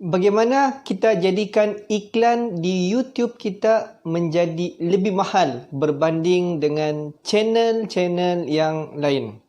Bagaimana kita jadikan iklan di YouTube kita menjadi lebih mahal berbanding dengan channel-channel yang lain?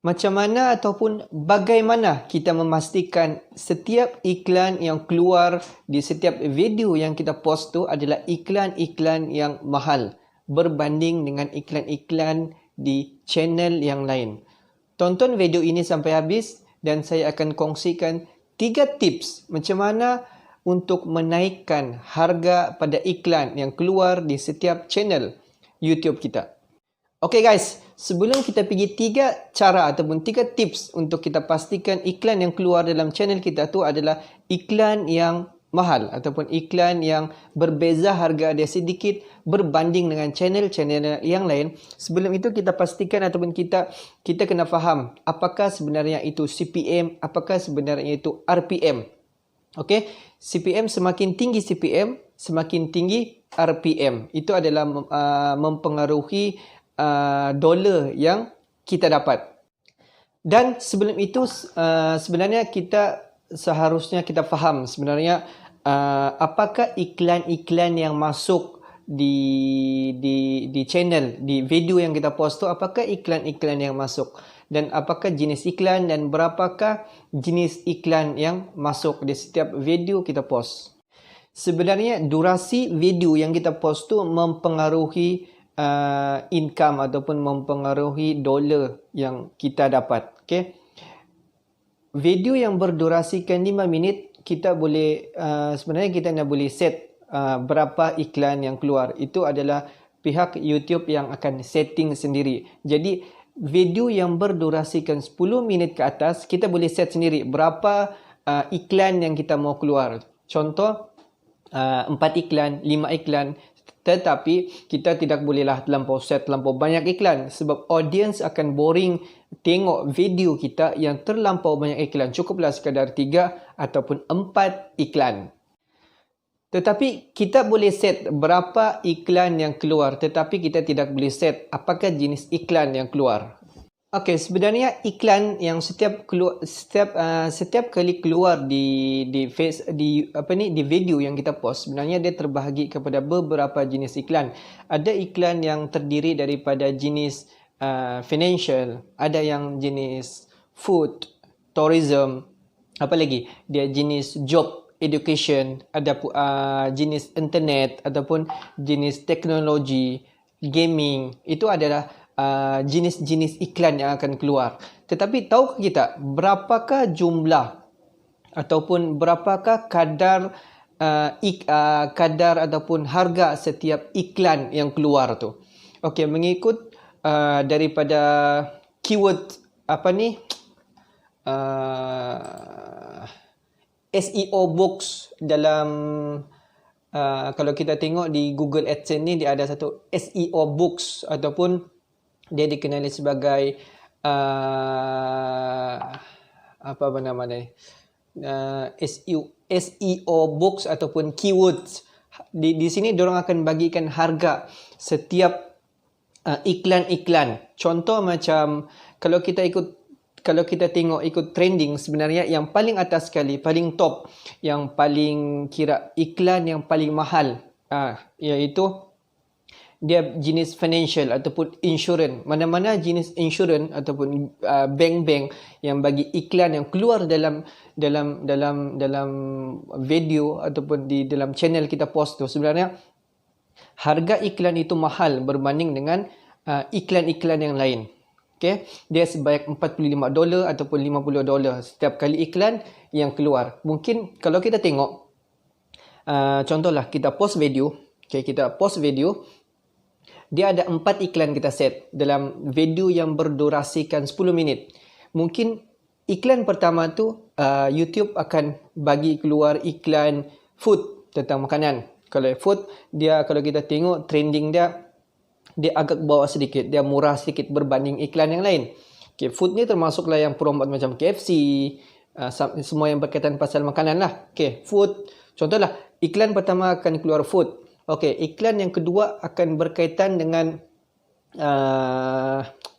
Macam mana ataupun bagaimana kita memastikan setiap iklan yang keluar di setiap video yang kita post tu adalah iklan-iklan yang mahal berbanding dengan iklan-iklan di channel yang lain. Tonton video ini sampai habis dan saya akan kongsikan 3 tips macam mana untuk menaikkan harga pada iklan yang keluar di setiap channel YouTube kita. Okay guys, sebelum kita pergi 3 cara ataupun 3 tips untuk kita pastikan iklan yang keluar dalam channel kita tu adalah iklan yang mahal ataupun iklan yang berbeza harga dia sedikit berbanding dengan channel-channel yang lain. Sebelum itu kita pastikan ataupun kita kena faham apakah sebenarnya itu CPM, apakah sebenarnya itu RPM. Okay, CPM semakin tinggi CPM, semakin tinggi RPM. Itu adalah mempengaruhi dolar yang kita dapat. Dan sebelum itu sebenarnya seharusnya kita faham sebenarnya apakah iklan-iklan yang masuk di channel, di video yang kita post tu, apakah iklan-iklan yang masuk dan apakah jenis iklan dan berapakah jenis iklan yang masuk di setiap video kita post. Sebenarnya durasi video yang kita post tu mempengaruhi income ataupun mempengaruhi dolar yang kita dapat. Okay? Video yang berdurasikan 5 minit, kita boleh sebenarnya kita nak boleh set berapa iklan yang keluar. Itu adalah pihak YouTube yang akan setting sendiri. Jadi video yang berdurasikan 10 minit ke atas, kita boleh set sendiri berapa iklan yang kita mau keluar. Contoh 4 iklan, 5 iklan. Tetapi kita tidak bolehlah terlampau banyak iklan sebab audience akan boring tengok video kita yang terlampau banyak iklan. Cukuplah sekadar 3 ataupun 4 iklan. Tetapi kita boleh set berapa iklan yang keluar, tetapi kita tidak boleh set apakah jenis iklan yang keluar. Okey, sebenarnya iklan yang setiap kali keluar di video yang kita post, sebenarnya dia terbahagi kepada beberapa jenis iklan. Ada iklan yang terdiri daripada jenis financial, ada yang jenis food, tourism, apa lagi? Dia jenis job, education, ada jenis internet ataupun jenis teknologi, gaming. Itu adalah jenis-jenis iklan yang akan keluar. Tetapi tahukah kita berapakah jumlah ataupun berapakah kadar ataupun harga setiap iklan yang keluar tu? Okey, mengikut daripada keyword SEO box dalam kalau kita tengok di Google AdSense ni, dia ada satu SEO box ataupun dia dikenali sebagai SEO box ataupun keywords. Di sini diorang akan bagikan harga setiap iklan-iklan. Contoh macam kalau kita tengok ikut trending, sebenarnya yang paling atas sekali, paling top, yang paling kira iklan yang paling mahal iaitu dia jenis financial ataupun insurans. Mana-mana jenis insurans ataupun bank-bank yang bagi iklan yang keluar dalam video ataupun di dalam channel kita post tu, sebenarnya harga iklan itu mahal berbanding dengan iklan-iklan yang lain. Okay? Dia sebanyak $45 ataupun $50 setiap kali iklan yang keluar. Mungkin kalau kita tengok contohlah kita post video, kita post video, dia ada 4 iklan kita set dalam video yang berdurasikan 10 minit. Mungkin iklan pertama tu YouTube akan bagi keluar iklan food, tentang makanan. Kalau food, dia kalau kita tengok trending dia agak bawah sedikit, dia murah sedikit berbanding iklan yang lain. Okay, food ni termasuklah yang promote macam KFC, semua yang berkaitan pasal makanan lah. Okay, food. Contohlah, iklan pertama akan keluar food. Okay, iklan yang kedua akan berkaitan dengan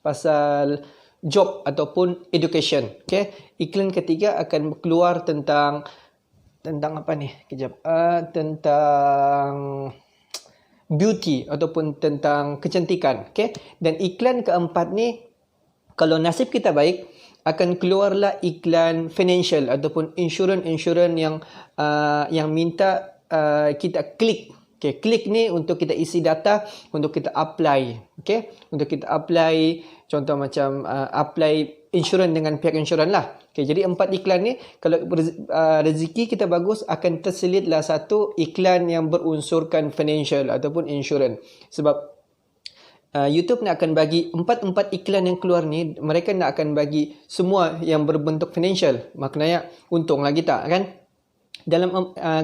pasal job ataupun education. Okay, iklan ketiga akan keluar tentang apa ni? Kejap. Tentang beauty ataupun tentang kecantikan. Okay, dan iklan keempat ni, kalau nasib kita baik, akan keluarlah iklan financial ataupun insurans yang minta kita klik. Okay, klik ni untuk kita isi data, untuk kita apply. Okay, untuk kita apply, contoh macam apply insurans dengan pihak insurans lah. Okay, jadi 4 iklan ni, kalau rezeki kita bagus, akan terselitlah satu iklan yang berunsurkan financial ataupun insurans. Sebab YouTube nak akan bagi 4 iklan yang keluar ni, mereka nak akan bagi semua yang berbentuk financial. Maknanya untunglah kita, kan?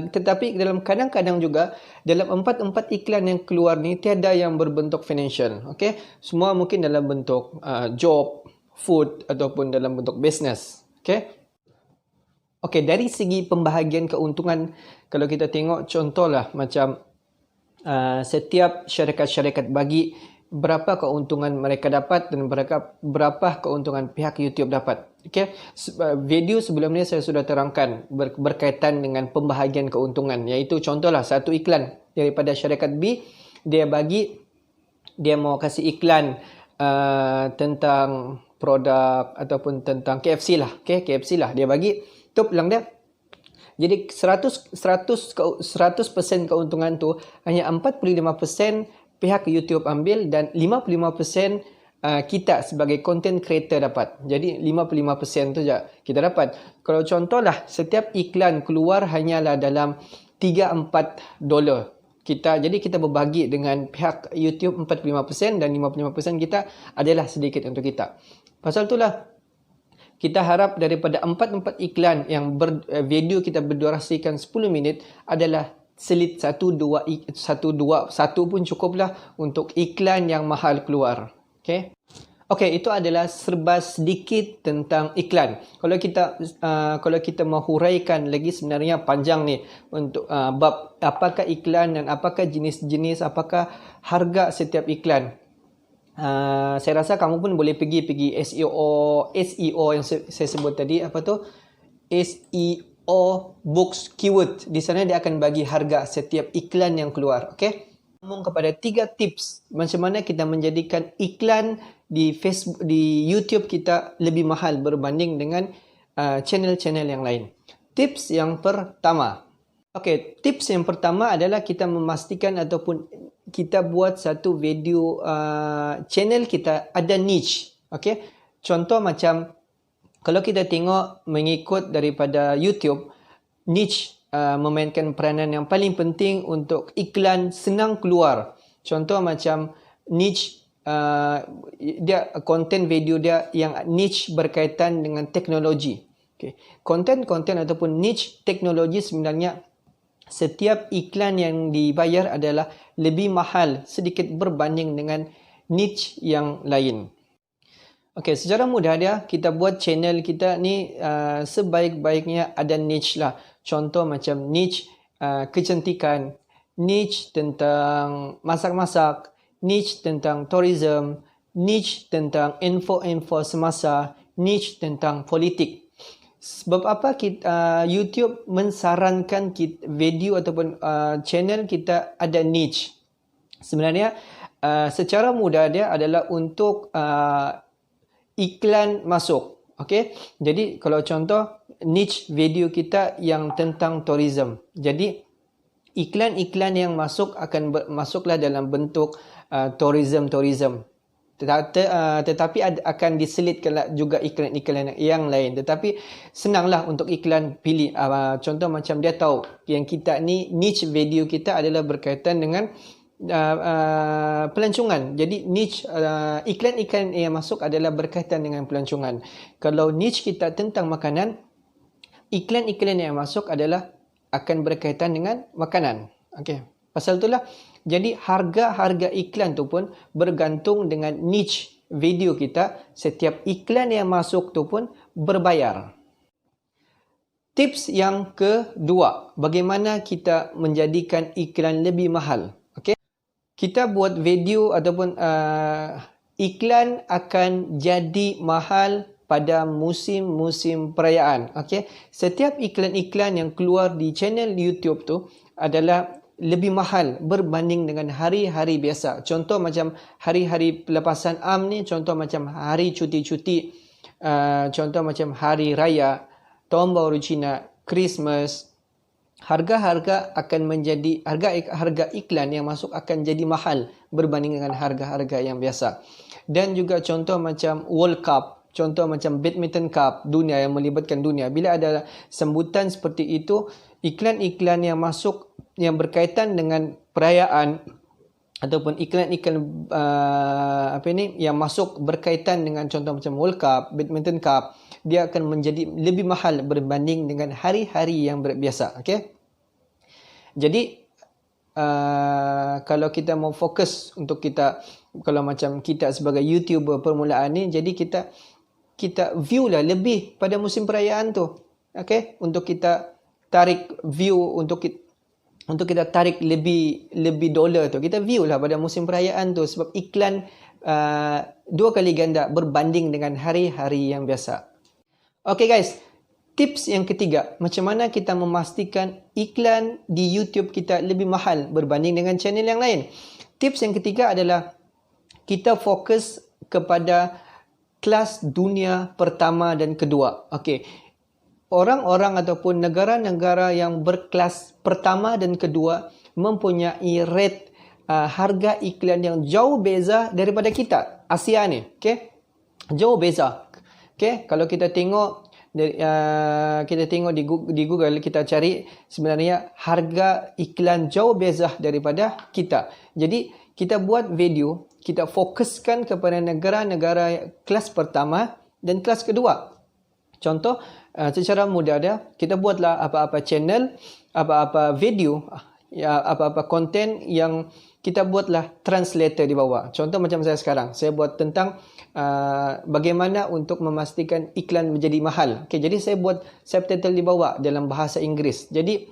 Tetapi dalam kadang-kadang juga dalam 4 iklan yang keluar ni tiada yang berbentuk financial. Okay? Semua mungkin dalam bentuk job, food ataupun dalam bentuk business. Okay? Okay, dari segi pembahagian keuntungan, kalau kita tengok contohlah macam setiap syarikat-syarikat bagi berapa keuntungan mereka dapat dan berapa keuntungan pihak YouTube dapat. Okay? Video sebelum ni saya sudah terangkan berkaitan dengan pembahagian keuntungan, iaitu contohlah satu iklan daripada syarikat B, dia mau kasih iklan tentang produk ataupun tentang KFC lah. Okay? KFC lah dia bagi, tu bilang dia. Jadi 100% keuntungan tu hanya 45% pihak YouTube ambil dan 55% kita sebagai content creator dapat. Jadi 55% tu je kita dapat. Kalau contohlah setiap iklan keluar hanyalah dalam 3-4 dolar. Jadi kita berbagi dengan pihak YouTube 45% dan 55% kita adalah sedikit untuk kita. Pasal itulah kita harap daripada 4 iklan yang video kita berdurasikan 10 minit adalah selit satu pun cukuplah untuk iklan yang mahal keluar. Okay? Okay, itu adalah serba sedikit tentang iklan. Kalau kita mahuraikan lagi, sebenarnya panjang ni untuk bab apakah iklan dan apakah jenis-jenis, apakah harga setiap iklan. Saya rasa kamu pun boleh pergi SEO yang saya sebut tadi, apa tu? SEO Books Keyword. Di sana dia akan bagi harga setiap iklan yang keluar. Okay? Ngomong kepada 3 tips macam mana kita menjadikan iklan di Facebook, di YouTube kita lebih mahal berbanding dengan channel-channel yang lain. Tips yang pertama. Okay, tips yang pertama adalah kita memastikan ataupun kita buat satu video channel kita ada niche. Okay? Contoh macam kalau kita tengok mengikut daripada YouTube, niche memainkan peranan yang paling penting untuk iklan senang keluar. Contoh macam niche, dia konten video dia yang niche berkaitan dengan teknologi. Okay. Konten-konten ataupun niche teknologi sebenarnya setiap iklan yang dibayar adalah lebih mahal sedikit berbanding dengan niche yang lain. Okey, secara mudah dia, kita buat channel kita ni sebaik-baiknya ada niche lah. Contoh macam niche kecantikan, niche tentang masak-masak, niche tentang tourism, niche tentang info-info semasa, niche tentang politik. Sebab apa YouTube mensarankan video ataupun channel kita ada niche? Sebenarnya secara mudah dia adalah untuk iklan masuk. Okay? Jadi kalau contoh niche video kita yang tentang tourism. Jadi iklan-iklan yang masuk akan masuklah dalam bentuk tourism. Tetapi akan diselitkan juga iklan-iklan yang lain. Tetapi senanglah untuk iklan pilih. Contoh macam dia tahu yang kita ni niche video kita adalah berkaitan dengan pelancongan. Jadi niche iklan-iklan yang masuk adalah berkaitan dengan pelancongan. Kalau niche kita tentang makanan, iklan-iklan yang masuk adalah akan berkaitan dengan makanan. Okey. Pasal itulah jadi harga-harga iklan tu pun bergantung dengan niche video kita. Setiap iklan yang masuk tu pun berbayar. Tips yang kedua, bagaimana kita menjadikan iklan lebih mahal. Okey. Kita buat video ataupun iklan akan jadi mahal pada musim-musim perayaan. Okey. Setiap iklan-iklan yang keluar di channel YouTube tu adalah lebih mahal berbanding dengan hari-hari biasa. Contoh macam hari-hari pelepasan am ni, contoh macam hari cuti-cuti, contoh macam hari raya, Tahun Baru Cina, Christmas, harga-harga akan menjadi harga iklan yang masuk akan jadi mahal berbanding dengan harga-harga yang biasa. Dan juga contoh macam World Cup, contoh macam Badminton Cup dunia yang melibatkan dunia. Bila ada sambutan seperti itu, iklan-iklan yang masuk yang berkaitan dengan perayaan ataupun iklan-iklan yang masuk berkaitan dengan contoh macam World Cup, Badminton Cup, dia akan menjadi lebih mahal berbanding dengan hari-hari yang biasa. Okay? Jadi kalau kita mau fokus untuk kita, kalau macam kita sebagai YouTuber permulaan ni, jadi kita view lah lebih pada musim perayaan tu. Okay? Untuk kita tarik view, untuk kita tarik lebih dolar tu, kita view lah pada musim perayaan tu, sebab iklan 2 kali ganda berbanding dengan hari-hari yang biasa. Okay guys, tips yang ketiga, macam mana kita memastikan iklan di YouTube kita lebih mahal berbanding dengan channel yang lain. Tips yang ketiga adalah kita fokus kepada kelas dunia pertama dan kedua. Okay. Orang-orang ataupun negara-negara yang berkelas pertama dan kedua mempunyai rate harga iklan yang jauh beza daripada kita, Asia ni. Okay? Jauh beza. Okay? Kalau kita tengok di Google, kita cari sebenarnya harga iklan jauh beza daripada kita. Jadi kita buat video, kita fokuskan kepada negara-negara kelas pertama dan kelas kedua. Contoh, secara mudah dia, kita buatlah apa-apa channel, apa-apa video, apa-apa konten yang kita buatlah translator di bawah. Contoh macam saya sekarang, saya buat tentang bagaimana untuk memastikan iklan menjadi mahal. Okay, jadi saya buat subtitle di bawah dalam bahasa Inggeris. Jadi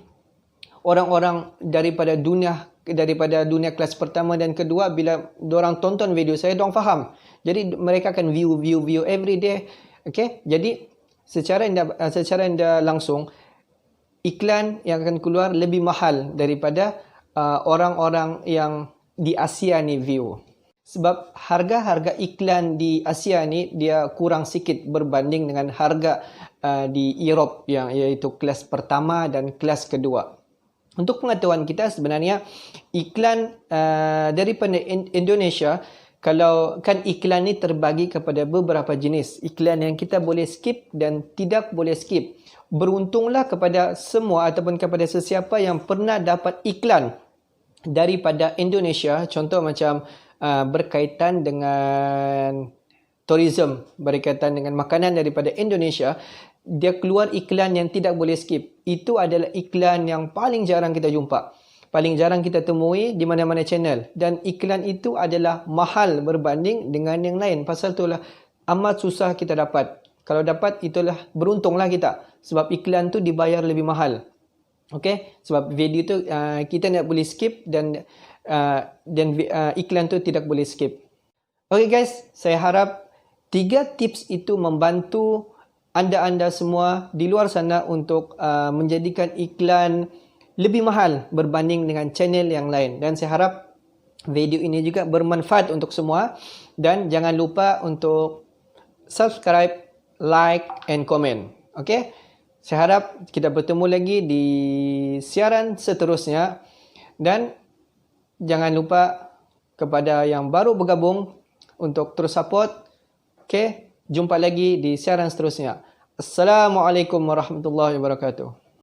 orang-orang daripada dunia kelas pertama dan kedua, bila diorang tonton video saya, diorang faham. Jadi mereka akan view every day. Okay, jadi secara tidak langsung, iklan yang akan keluar lebih mahal daripada orang-orang yang di Asia ni view. Sebab harga-harga iklan di Asia ni dia kurang sikit berbanding dengan harga di Europe, yang iaitu kelas pertama dan kelas kedua. Untuk pengetahuan kita, sebenarnya iklan daripada Indonesia, kalau kan iklan ni terbagi kepada beberapa jenis. Iklan yang kita boleh skip dan tidak boleh skip. Beruntunglah kepada semua ataupun kepada sesiapa yang pernah dapat iklan daripada Indonesia. Contoh macam berkaitan dengan tourism, berkaitan dengan makanan daripada Indonesia. Dia keluar iklan yang tidak boleh skip. Itu adalah iklan yang paling jarang kita jumpa. Paling jarang kita temui di mana-mana channel. Dan iklan itu adalah mahal berbanding dengan yang lain. Pasal itulah amat susah kita dapat. Kalau dapat, itulah beruntunglah kita. Sebab iklan tu dibayar lebih mahal. Okay? Sebab video tu kita tidak boleh skip dan iklan tu tidak boleh skip. Okay guys, saya harap 3 tips itu membantu anda-anda semua di luar sana untuk menjadikan iklan lebih mahal berbanding dengan channel yang lain. Dan saya harap video ini juga bermanfaat untuk semua. Dan jangan lupa untuk subscribe, like and comment. Okay? Saya harap kita bertemu lagi di siaran seterusnya. Dan jangan lupa kepada yang baru bergabung untuk terus support. Okay? Jumpa lagi di siaran seterusnya. Assalamualaikum warahmatullahi wabarakatuh.